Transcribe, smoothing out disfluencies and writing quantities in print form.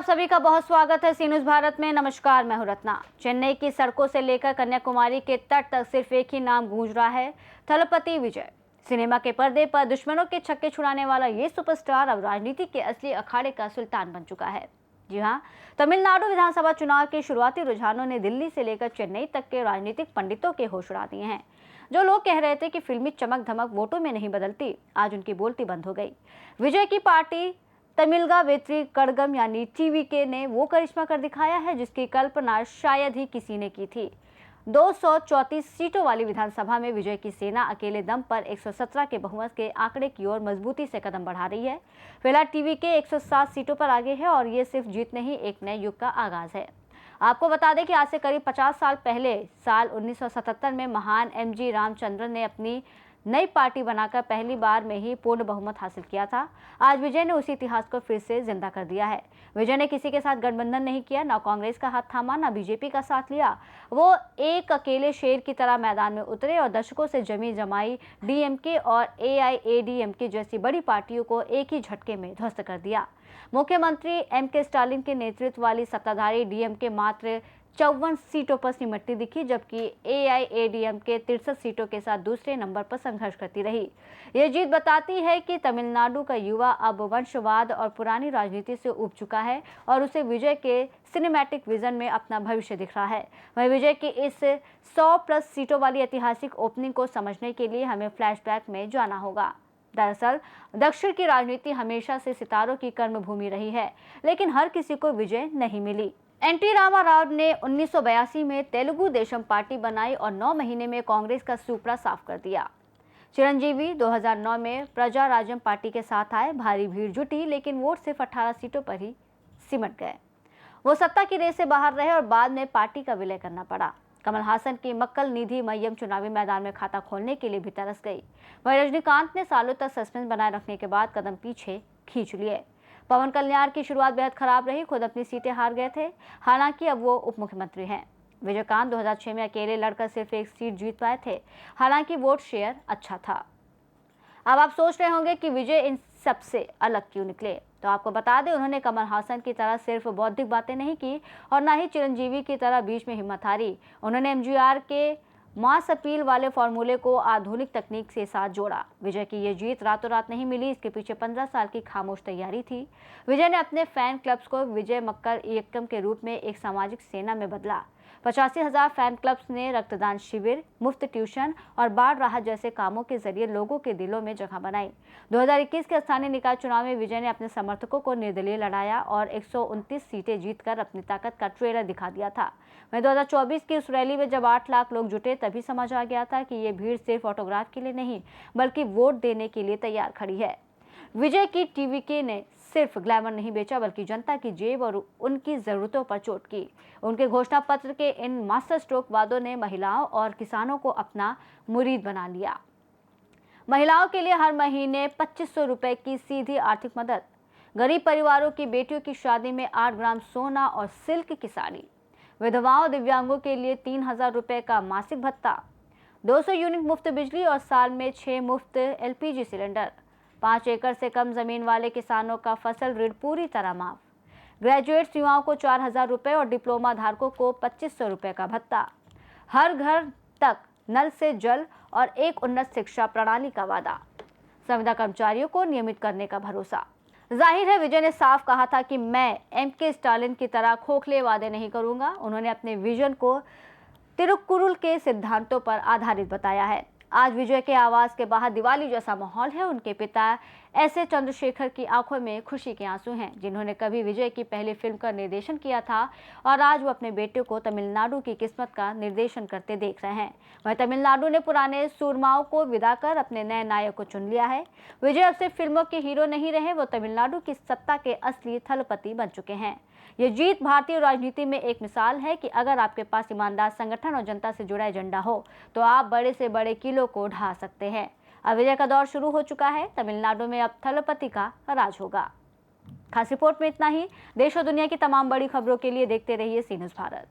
आप सभी का बहुत स्वागत है सी न्यूज़ भारत में। नमस्कार, मैं हूं रत्ना। चेन्नई की सड़कों से लेकर कन्याकुमारी के तट तक सिर्फ एक ही नाम गूंज रहा है, थलपति विजय। सिनेमा के पर्दे पर दुश्मनों के छक्के छुड़ाने वाला ये सुपरस्टार अब राजनीति के असली अखाड़े का सुल्तान बन चुका है। जी हां, तमिलनाडु विधानसभा चुनाव के शुरुआती रुझानों ने दिल्ली से लेकर चेन्नई तक के राजनीतिक पंडितों के होश उड़ा दिए हैं। जो लोग कह रहे थे कि फिल्मी चमक धमक वोटों में नहीं बदलती, आज उनकी बोलती बंद हो गई। विजय की पार्टी तमिलगा वेत्री कड़गम यानी टीवीके ने वो करिश्मा कर दिखाया है जिसकी कल्पना शायद ही किसी ने की थी। 234 सीटों वाली विधानसभा में विजय की सेना अकेले दम पर 117 के बहुमत के आंकड़े की ओर मजबूती से कदम बढ़ा रही है। फिलहाल टीवीके 107 सीटों पर आगे है और ये सिर्फ जीत नहीं, एक नए युग का आगाज है। आपको बता दें कि आज से करीब 50 साल पहले साल 1977 में महान एमजी रामचंद्रन ने अपनी नई पार्टी बनाकर पहली बार में ही पूर्ण बहुमत हासिल किया था। आज विजय ने उसी इतिहास को फिर से जिंदा कर दिया है। विजय ने किसी के साथ गठबंधन नहीं किया, ना कांग्रेस का हाथ थामा, ना बीजेपी का साथ लिया। वो एक अकेले शेर की तरह मैदान में उतरे और दशकों से जमी जमाई डीएमके और एआईएडीएमके जैसी बड़ी पार्टियों को एक ही झटके में ध्वस्त कर दिया। मुख्यमंत्री एमके स्टालिन के नेतृत्व वाली सत्ताधारी डीएमके मात्र 54 सीटों पर सिमटती दिखी, जबकि एआईएडीएमके 63 सीटों के साथ दूसरे नंबर पर संघर्ष करती रही। ये जीत बताती है कि तमिलनाडु का युवा अब वंशवाद और पुरानी राजनीति से उब चुका है और उसे विजय के सिनेमैटिक विजन में अपना भविष्य दिख रहा है। वहीं विजय की इस 100+ सीटों वाली ऐतिहासिक ओपनिंग को समझने के लिए हमें फ्लैशबैक में जाना होगा। दरअसल दक्षिण की राजनीति हमेशा से सितारों की कर्मभूमि रही है, लेकिन हर किसी को विजय नहीं मिली। एनटी रामाराव ने 1982 में तेलुगु देशम पार्टी बनाई और 9 महीने में कांग्रेस का सुपड़ा साफ कर दिया। चिरंजीवी 2009 में प्रजा राजम पार्टी के साथ आए। भारी भीड़ जुटी, लेकिन वोट सिर्फ 18 सीटों पर ही सिमट गए। वो सत्ता की रेस से बाहर रहे और बाद में पार्टी का विलय करना पड़ा। कमल हासन की मक्कल निधि मय्यम चुनावी मैदान में खाता खोलने के लिए भी तरस गई। वहीं रजनीकांत ने सालों तक सस्पेंस बनाए रखने के बाद कदम पीछे खींच लिए। पवन कल्याण की शुरुआत बेहद खराब रही, खुद अपनी सीटें हार गए थे। हालांकि अब वो उप मुख्यमंत्री हैं। विजयकांत 2006 में अकेले लड़कर सिर्फ एक सीट जीत पाए थे, हालांकि वोट शेयर अच्छा था। अब आप सोच रहे होंगे कि विजय इन सबसे अलग क्यों निकले, तो आपको बता दें, उन्होंने कमल हासन की तरह सिर्फ बौद्धिक बातें नहीं की और ना ही चिरंजीवी की तरह बीच में हिम्मत हारी। उन्होंने एमजीआर के मास अपील वाले फॉर्मूले को आधुनिक तकनीक से साथ जोड़ा। विजय की ये जीत रातों रात नहीं मिली, इसके पीछे 15 साल की खामोश तैयारी थी। विजय ने अपने फैन क्लब्स को विजय मक्कल इयक्कम के रूप में एक सामाजिक सेना में बदला। 85,000 फैन क्लब्स ने रक्तदान शिविर, मुफ्त ट्यूशन और बाढ़ राहत जैसे कामों के जरिए लोगों के दिलों में जगह बनाई। 2021 के स्थानीय निकाय चुनाव में विजय ने अपने समर्थकों को निर्दलीय लड़ाया और 129 सीटें जीतकर अपनी ताकत का ट्रेलर दिखा दिया था। वहीं 2024 की उस रैली में जब 8 लाख लोग जुटे, तभी समझ आ गया था कि ये भीड़ सिर्फ ऑटोग्राफ के लिए नहीं, बल्कि वोट देने के लिए तैयार खड़ी है। विजय की टीवीके ने सिर्फ ग्लैमर नहीं बेचा, बल्कि जनता की जेब और उनकी जरूरतों पर चोट की। उनके घोषणा पत्र के इन मास्टर स्ट्रोक वादों ने महिलाओं और किसानों को अपना मुरीद बना लिया। महिलाओं के लिए हर महीने 2500 रुपए की सीधी आर्थिक मदद, गरीब परिवारों की बेटियों की शादी में 8 ग्राम सोना और सिल्क की साड़ी, विधवाओं दिव्यांगों के लिए 3000 रुपए का मासिक भत्ता, 200 यूनिट मुफ्त बिजली और साल में 6 मुफ्त एलपीजी सिलेंडर, 5 एकड़ से कम जमीन वाले किसानों का फसल ऋण पूरी तरह माफ, ग्रेजुएट युवाओं को 4000 रुपए और डिप्लोमा धारकों को 2500 रुपए का भत्ता, हर घर तक नल से जल और एक उन्नत शिक्षा प्रणाली का वादा, संविदा कर्मचारियों को नियमित करने का भरोसा। जाहिर है, विजय ने साफ कहा था कि मैं एमके स्टालिन की तरह खोखले वादे नहीं करूंगा। उन्होंने अपने विजन को तिरुक्कुरुल के सिद्धांतों पर आधारित बताया है। आज विजय के आवास के बाहर दिवाली जैसा माहौल है। उनके पिता ऐसे चंद्रशेखर की आंखों में खुशी के आंसू हैं, जिन्होंने कभी विजय की पहली फिल्म का निर्देशन किया था और आज वो अपने बेटे को तमिलनाडु की किस्मत का निर्देशन करते देख रहे हैं। वहीं तमिलनाडु ने पुराने सूरमाओं को विदा कर अपने नए नायक को चुन लिया है। विजय अब सिर्फ फिल्मों के हीरो नहीं रहे, वो तमिलनाडु की सत्ता के असली थलपति बन चुके हैं। ये जीत भारतीय राजनीति में एक मिसाल है कि अगर आपके पास ईमानदार संगठन और जनता से जुड़ा एजेंडा हो, तो आप बड़े से बड़े किलों को ढा सकते हैं। अब विजय का दौर शुरू हो चुका है। तमिलनाडु में अब थलपति का राज होगा। खास रिपोर्ट में इतना ही। देश और दुनिया की तमाम बड़ी खबरों के लिए देखते रहिए सी न्यूज़ भारत।